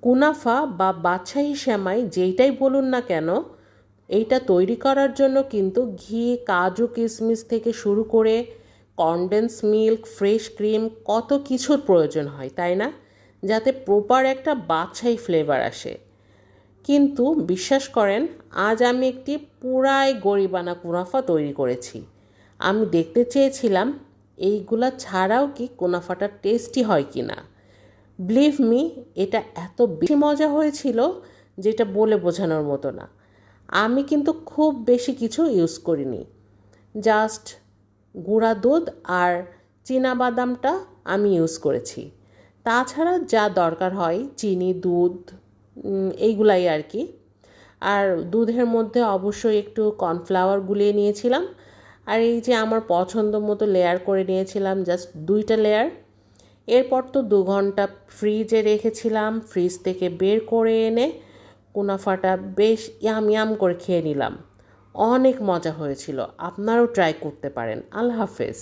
কুনাফা বা বাদশাহী সেমাই যেইটাই বলুন না কেন, এইটা তৈরি করার জন্য কিন্তু ঘি, কাজু কিশমিশ থেকে শুরু করে কনডেন্স মিল্ক, ফ্রেশ ক্রিম, কত কিছুর প্রয়োজন হয়, তাই না? যাতে প্রপার একটা বাদশাহী ফ্লেভার আসে। কিন্তু বিশ্বাস করেন, আজ আমি একটি পুরাই গরিবানা কুনাফা তৈরি করেছি। আমি দেখতে চেয়েছিলাম এইগুলা ছাড়াও কি কুনাফাটা টেস্টি হয় কি না। বিলিভ মি, এটা এত বেশি মজা হয়েছিল যেটা বলে বোঝানোর মতো না। আমি কিন্তু খুব বেশি কিছু ইউজ করিনি, জাস্ট গুঁড়া দুধ আর বাদামটা আমি ইউজ করেছি। তাছাড়া যা দরকার হয় চিনি, দুধ, এইগুলাই আর কি। আর দুধের মধ্যে অবশ্যই একটু কর্নফ্লাওয়ার গুলিয়ে নিয়েছিলাম। আর এই যে আমার পছন্দ মতো লেয়ার করে নিয়েছিলাম, জাস্ট 2টা লেয়ার। এরপর তো 2 ঘন্টা ফ্রিজে রেখেছিলাম। ফ্রিজ থেকে বের করে এনে কুনাফাটা বেশ ইয়াম ইয়াম করে খেয়ে নিলাম। অনেক মজা হয়েছিল, আপনারাও ট্রাই করতে পারেন। আল্লাহ হাফেজ।